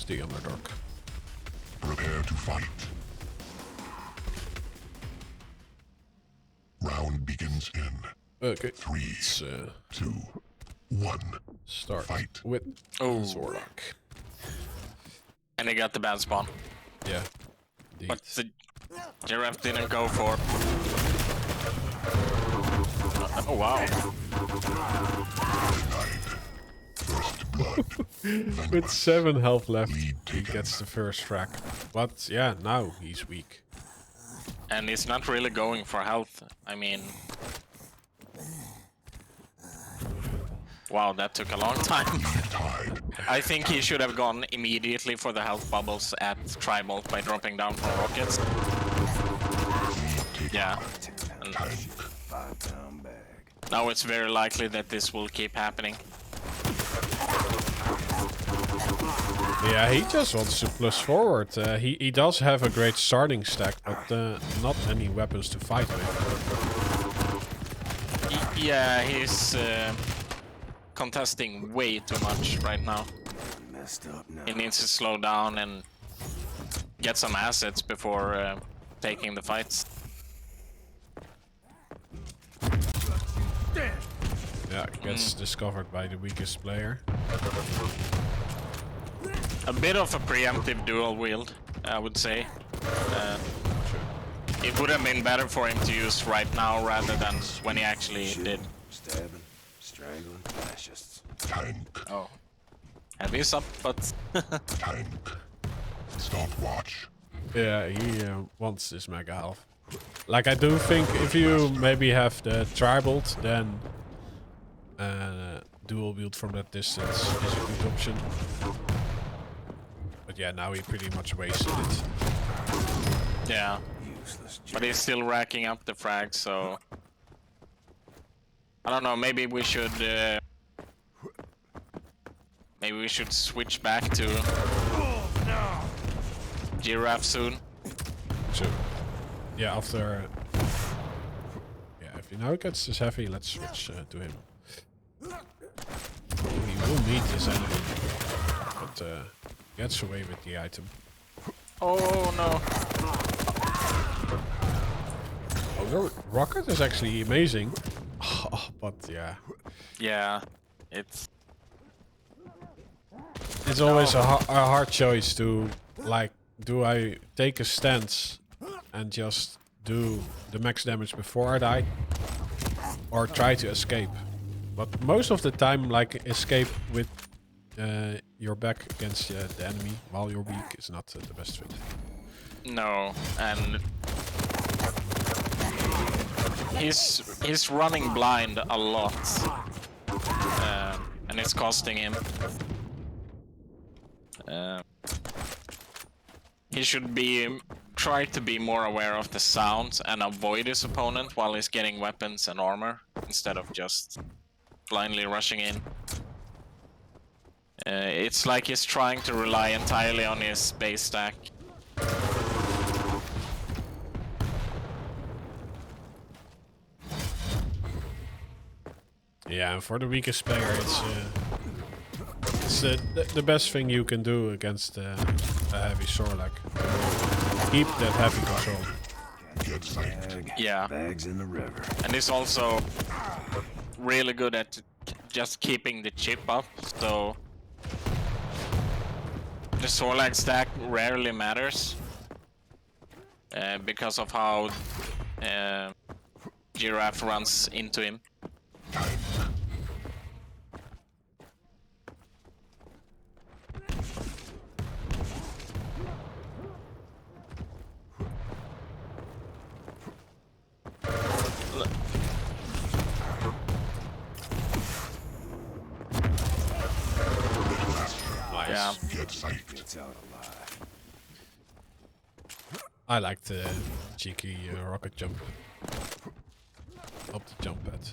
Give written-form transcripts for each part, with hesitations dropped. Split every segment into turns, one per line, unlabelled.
is the underdog.
Prepare to fight. Round begins in
Okay.
3,
Let's
2, 1.
start
Fight.
with Zorlak.
And they got the bad spawn.
Yeah. Indeed.
But the giraffe didn't go for. Oh wow.
First blood.
With 7 health left,
Lead
he
taken.
gets the first frag. But yeah, now he's weak.
And he's not really going for health. I mean. Wow, that took a long time.
Tied.
I think he should have gone immediately for the health bubbles at Tribal by dropping down from rockets. Yeah. And now it's very likely that this will keep happening.
Yeah, he just wants to push forward. He does have a great starting stack, but not any weapons to fight with.
Yeah, he's contesting way too much right now. He needs to slow down and get some assets before taking the fights.
Yeah, gets discovered by the weakest player.
A bit of a preemptive dual wield, I would say. It would have been better for him to use right now rather than when he actually did.
Stabbing, strangling fascists.
Tank.
Oh. Heavy's up, but...
Tank. Stopwatch.
Yeah, he wants this mega health. Like, I do think if you maybe have the tribal, then dual wield from that distance is a good option. But yeah, now he pretty much wasted it.
Yeah. But he's still racking up the frags, so... I don't know, maybe we should... maybe we should switch back to... Giraffe soon.
So, yeah, after... yeah, if he now gets this heavy, let's switch to him. He will meet his enemy, but gets away with the item.
Oh no.
Oh, the rocket is actually amazing. But yeah.
Yeah, it's...
It's always a hard choice to, like, do I take a stance and just do the max damage before I die? Or try to escape? But most of the time, like, escape with your back against the enemy while you're weak is not the best fit.
No, and... He's running blind a lot. And it's costing him. He should try to be more aware of the sounds and avoid his opponent while he's getting weapons and armor, instead of just blindly rushing in. It's like he's trying to rely entirely on his base stack.
Yeah, and for the weakest player, it's the best thing you can do against a heavy Sorlak. Keep that heavy control.
Yeah.
Bags in the river.
And he's also really good at just keeping the chip up, so the Sorlak stack rarely matters because of how Giraffe runs into him. Yeah.
Gets out alive.
I like the cheeky rocket jump. Up the jump pad.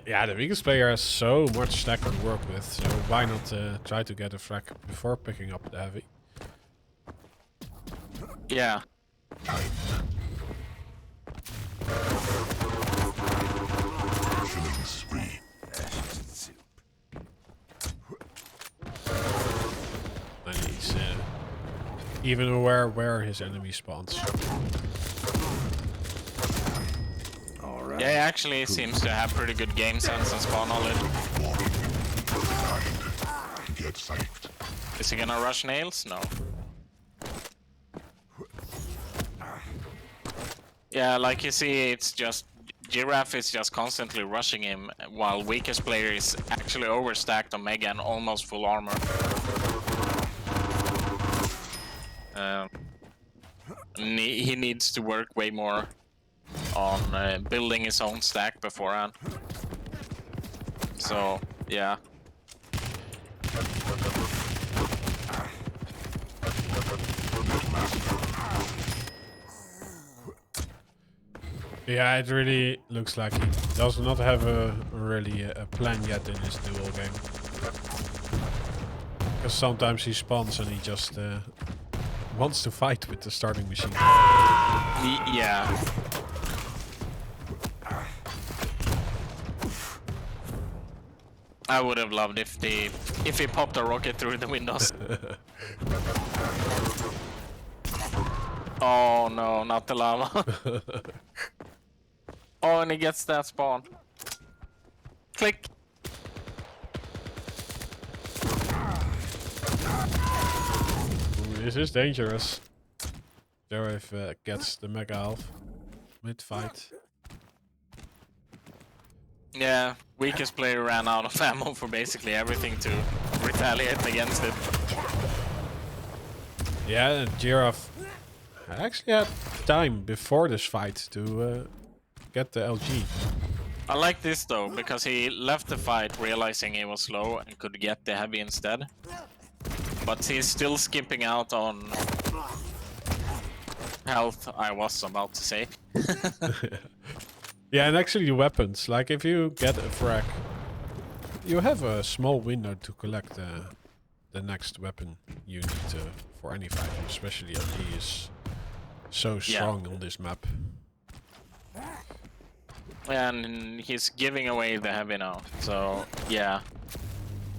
Yeah, the weakest player has so much stack to work with, so why not try to get a frag before picking up the heavy?
Yeah.
Killing spree.
even aware where his enemy spawns.
All right.
Yeah, he actually seems to have pretty good game sense and spawn knowledge.
Get saved.
Is he gonna rush nails? No. Yeah, like you see, it's just Giraffe is just constantly rushing him, while weakest player is actually overstacked on Mega and almost full armor. And he needs to work way more on building his own stack beforehand. So, yeah.
Yeah, it really looks like he does not have a plan yet in his duel game. Because sometimes he spawns and he just wants to fight with the starting machine.
Yeah. I would have loved if he popped a rocket through the windows. Oh no, not the lava. Oh, and he gets that spawn. Click.
Ooh, this is dangerous. Jirafneprav gets the mega half mid-fight.
Yeah, weakest player ran out of ammo for basically everything to retaliate against it.
Yeah, and Jirafneprav actually had time before this fight to get the LG.
I like this though, because he left the fight realizing he was low and could get the heavy instead. But he's still skipping out on health, I was about to say.
Yeah, and actually the weapons, like if you get a frag, you have a small window to collect the next weapon you need for any fight, especially LG is so strong on this map.
And he's giving away the heavy now, so yeah.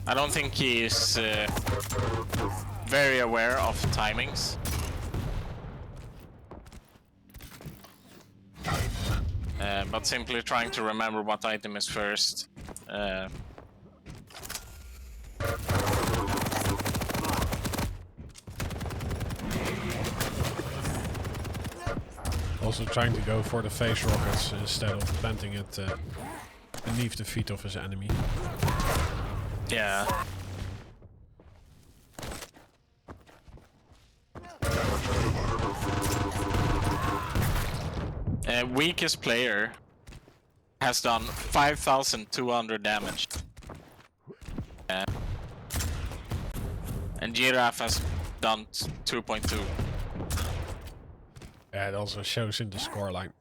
I don't think he's very aware of timings. But simply trying to remember what item is first.
Also trying to go for the face rockets instead of planting it beneath the feet of his enemy.
Yeah. Weakest player has done 5,200 damage. And Giraffe has done 2.2.
Yeah, it also shows in the scoreline.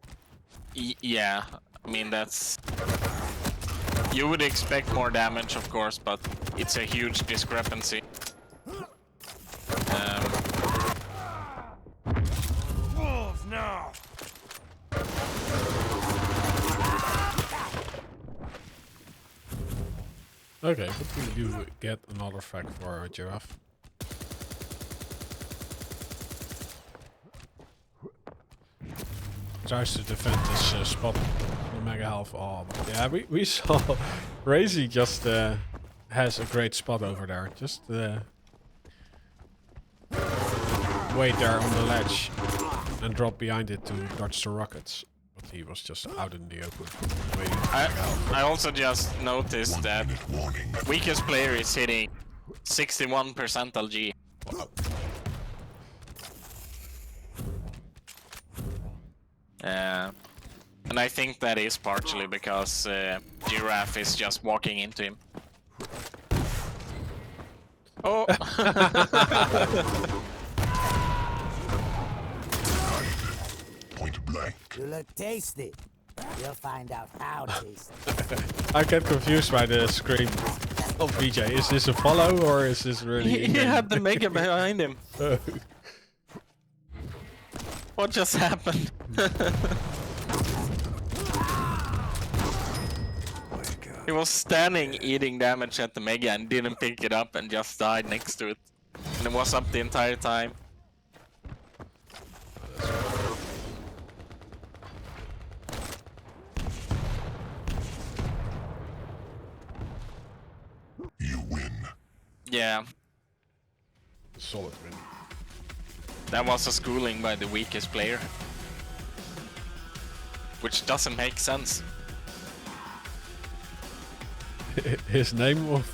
Yeah, I mean that's... You would expect more damage, of course, but it's a huge discrepancy.
Wolves now.
Okay, but we do get another fact for Giraffe. Tries to defend this spot on Mega Half. Oh, yeah, we saw Razy just has a great spot over there. Just wait there on the ledge and drop behind it to dodge the rockets. But he was just out in the open. Waiting for Mega Half.
I also just noticed that weakest player is hitting 61% LG.
Wow.
And I think that is partially because Giraffe is just walking into him. Oh!
Point blank.
You look tasty. You'll find out how tasty.
I get confused by the scream of VJ. Is this a follow or is this really...
He had the Mega behind him. What just happened? He was standing eating damage at the Mega and didn't pick it up and just died next to it. And it was up the entire time. Yeah,
Solid win.
that was a schooling by the weakest player. Which doesn't make sense.
His name of...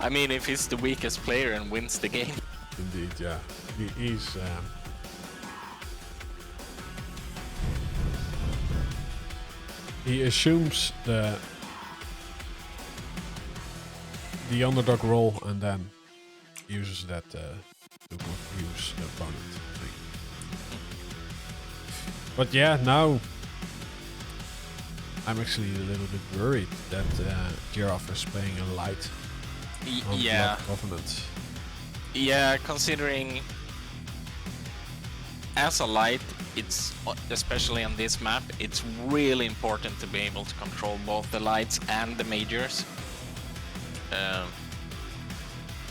I mean, if he's the weakest player and wins the game.
Indeed, yeah. He's... he assumes the underdog role and then uses that to confuse the opponent. But yeah, now I'm actually a little bit worried that Giraffe is playing a light on
Yeah.
Blood Covenant.
Yeah, considering as a light, it's especially on this map, it's really important to be able to control both the lights and the majors.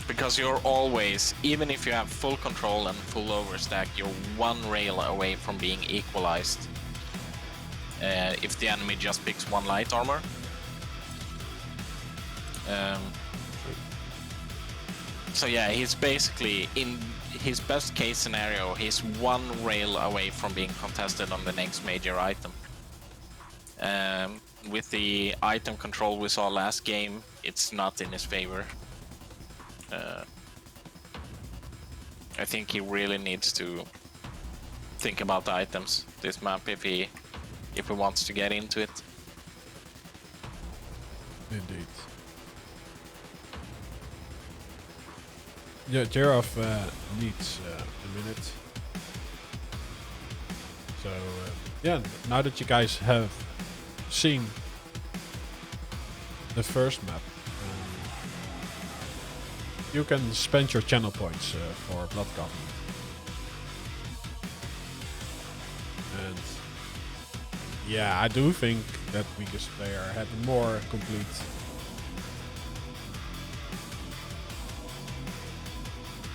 Because you're always, even if you have full control and full overstack, you're one rail away from being equalized. If the enemy just picks one light armor. So yeah, he's basically, in his best case scenario, he's one rail away from being contested on the next major item. With the item control we saw last game, it's not in his favor. I think he really needs to think about the items this map if he wants to get into it.
Indeed. Yeah, Giraffe needs a minute. So yeah, now that you guys have seen the first map, you can spend your channel points for Blood Covenant. And yeah, I do think that weakest player had a more complete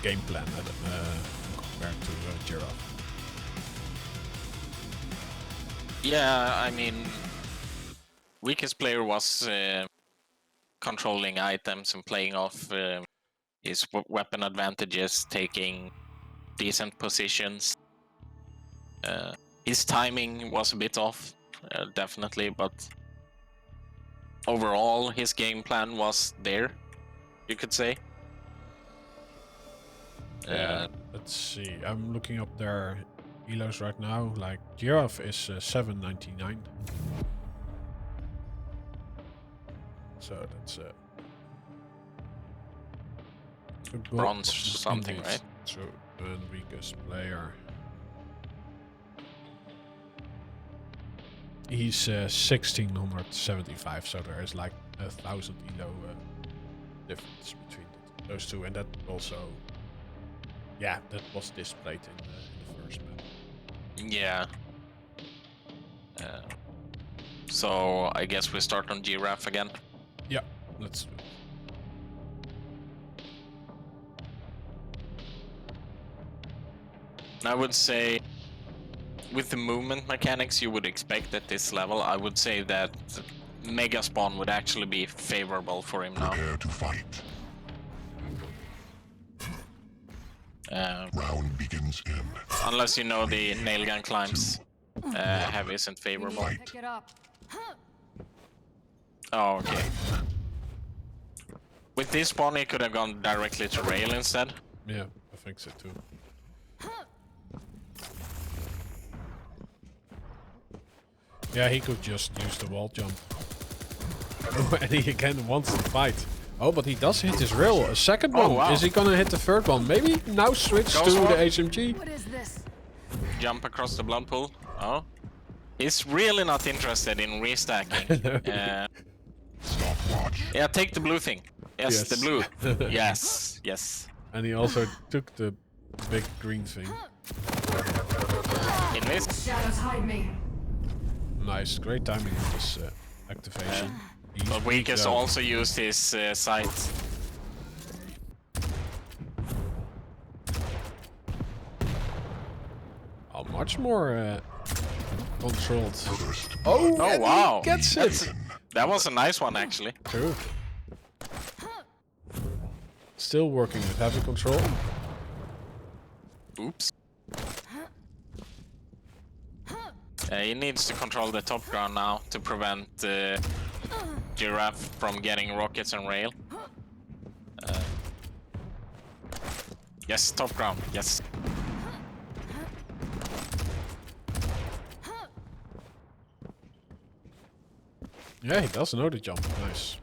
game plan compared to Giraffe.
Yeah, I mean, weakest player was controlling items and playing off his weapon advantages, taking decent positions. His timing was a bit off, definitely, but overall his game plan was there, you could say.
Let's see. I'm looking up their elos right now. Like Giraffe is 799. So that's
Bronze something,
indeed.
right?
So and weakest player. He's 1675. So there is like 1,000 elo difference between those two, and that also. Yeah, that was displayed in the first map.
Yeah. So I guess we start on Giraffe again.
Yeah, let's do it.
I would say, with the movement mechanics you would expect at this level, I would say that Mega Spawn would actually be favorable for him now.
Prepare to fight. Round begins in.
Unless you know the nail gun climbs have isn't favorable.
Pick it up.
Oh, okay. With this spawn, he could have gone directly to rail instead.
Yeah, I think so too. Yeah, he could just use the wall jump. And he again wants to fight. Oh, but he does hit his rail. A second one.
wow.
Is he gonna hit the third one? Maybe now switch
Go
to
for
the
it.
HMG.
What is this?
Jump across the blood pool. Oh. He's really not interested in restacking.
Stopwatch.
Yeah, take the blue thing. Yes,
Yes.
the blue. Yes, yes.
And he also took the big green thing.
In this.
Shadows hide me.
Nice, great timing of this activation.
But Weakest also used his sight.
Oh, much more controlled.
First
Oh,
Oh,
and
wow.
he gets
That's
it.
That was a nice one, actually.
True. Still working with heavy control.
Oops. He needs to control the top ground now to prevent Giraffe from getting rockets and rail. Yes, top ground. Yes.
Yeah, he does know the jump. Nice.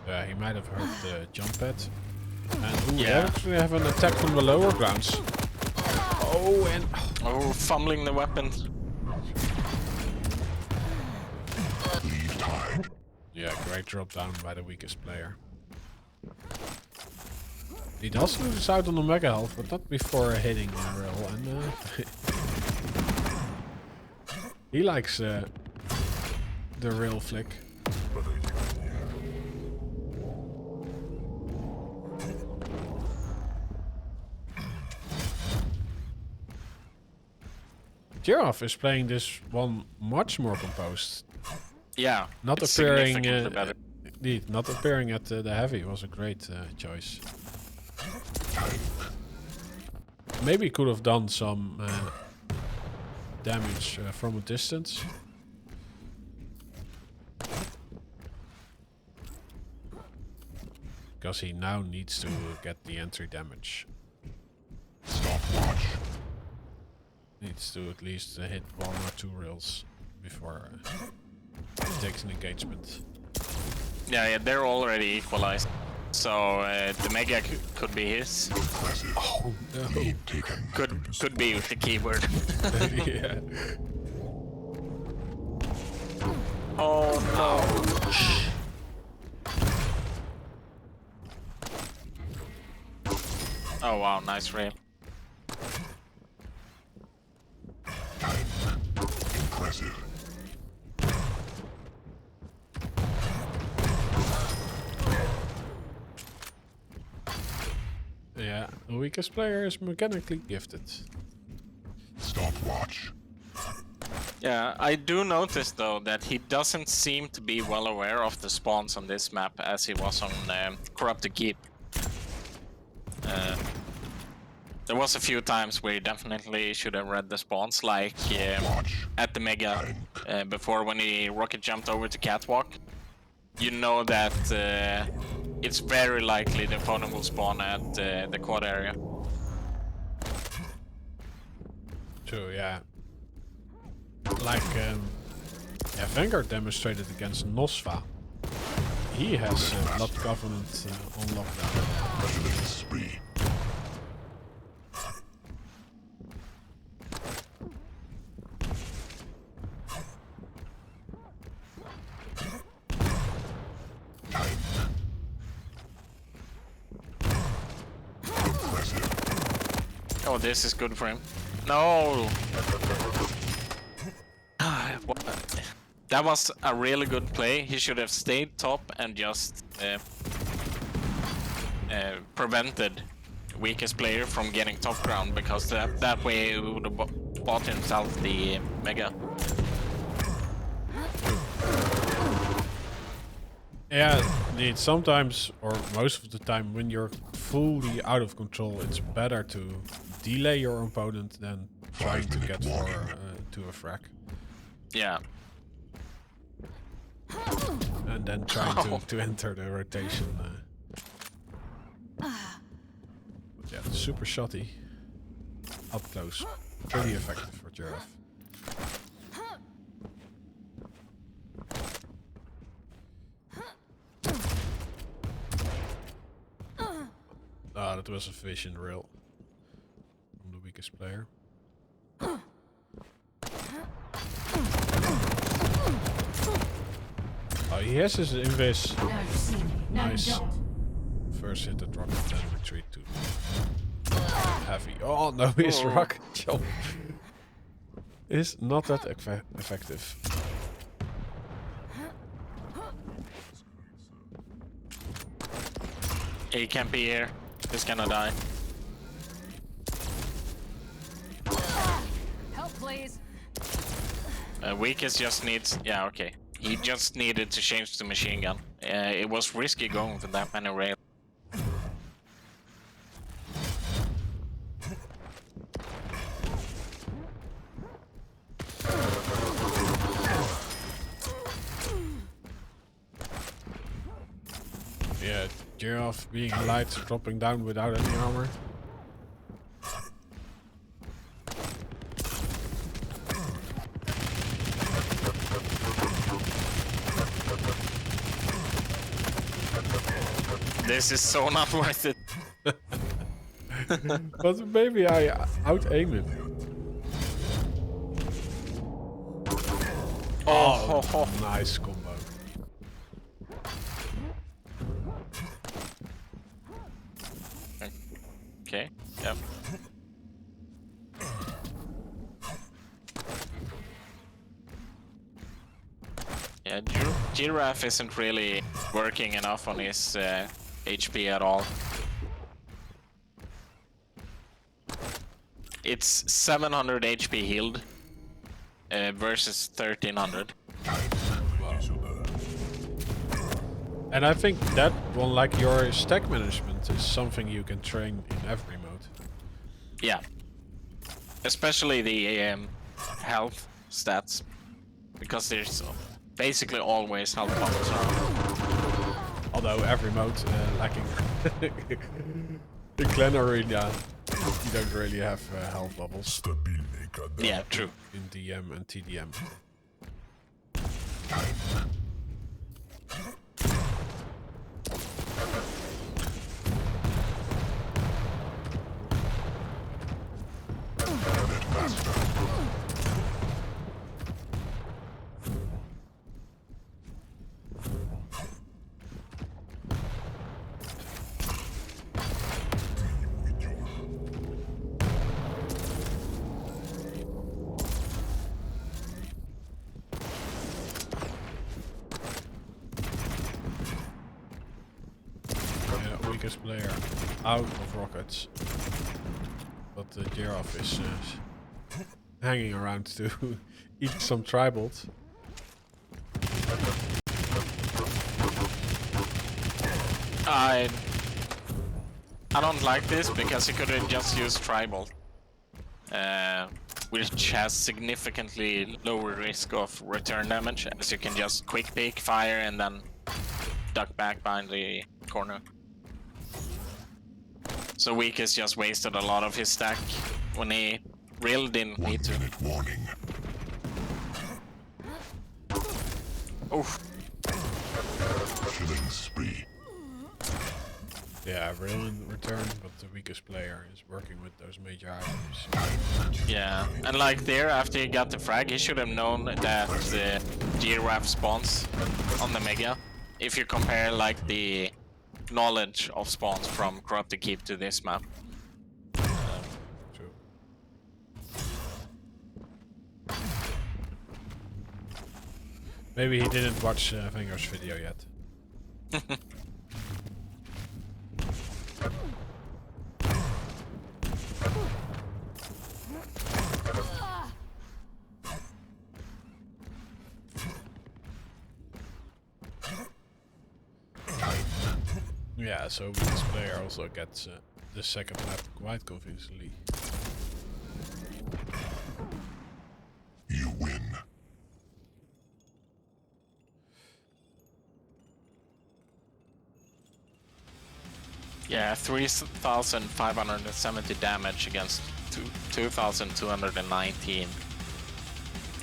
Yeah, he might have heard the jump pad. And ooh,
Yeah.
they actually have an attack from the lower grounds. Oh, and
Oh, fumbling the weapon.
Leave tide.
yeah, great drop down by the weakest player. He does lose out on the mega health, but not before hitting the rail. And he likes the rail flick. Giraffe is playing this one much more composed.
Yeah.
Not
it's
appearing,
significantly better.
indeed, not appearing at the heavy was a great choice. Maybe could have done some damage from a distance. Because he now needs to get the entry damage.
Stopwatch.
Needs to at least hit 1 or 2 rails before he takes an engagement.
Yeah, they're already equalized. So the mega could be his.
Impressive.
Oh no.
Lead taken.
Could be with the keyword.
Yeah.
Oh no. Oh wow, nice rail.
Impressive.
Yeah, the weakest player is mechanically gifted.
Stopwatch.
Yeah, I do notice though that he doesn't seem to be well aware of the spawns on this map as he was on Corrupted Keep. There was a few times where he definitely should have read the spawns, like at the Mega before when he rocket jumped over to Catwalk. You know that it's very likely the opponent will spawn at the quad area.
True, yeah. Like, Vanguard demonstrated against Nosfa. He has Blood Covenant on lockdown.
President's spree.
Oh, this is good for him. No! That was a really good play. He should have stayed top and just prevented weakest player from getting top ground, because that way he would have bought himself the Mega.
Yeah, indeed. Sometimes, or most of the time, when you're fully out of control, it's better to delay your opponent than trying to get to a frac.
Yeah.
And then trying to enter the rotation. Yeah, super shotty. Up close. Pretty effective for Giraffe. Ah, that was a vision rail from the weakest player. Oh, he has his invis. Nice. First hit the rocket, then retreat to heavy. Oh no, his rocket jump is not that effective.
He can't be here. He's gonna die.
Help, please.
Weakest just needs... Yeah, okay. He just needed to change the machine gun. It was risky going with that many rails.
Yeah, Giraffe being light, dropping down without any armor.
This is so not worth it.
But maybe I out-aim him.
Oh,
Nice combo.
Okay, yep. Yeah, Giraffe isn't really working enough on his HP at all. It's 700 HP healed versus 1300.
And I think that one, like your stack management, is something you can train in every mode.
Yeah. Especially the health stats. Because there's basically always health bubbles around.
Although every mode lacking the clan arena, you don't really have health bubbles
Yeah, true.
in DM and TDM. Weakest player out of rockets, but the Giraffe is hanging around to eat some tribals.
I don't like this because he could have just used tribal, which has significantly lower risk of return damage, as you can just quick peek, fire, and then duck back behind the corner. So Weakest just wasted a lot of his stack when he really didn't
1
need to.
minute warning.
Oof.
Killing spree.
Yeah, real in return, but the weakest player is working with those major items.
Yeah, and like there, after he got the frag, he should have known that the Giraffe spawns on the Mega. If you compare like the knowledge of spawns from Corrupted Keep to this map.
True. Maybe he didn't watch Finger's video yet. Yeah, so this player also gets the second map quite convincingly.
You win.
Yeah, 3,570 damage against 2,219.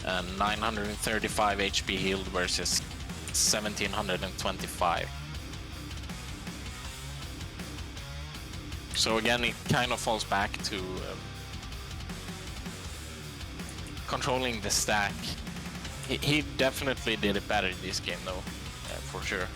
And 935 HP healed versus 1,725. So again, it kind of falls back to controlling the stack. He definitely did it better in this game though, for sure.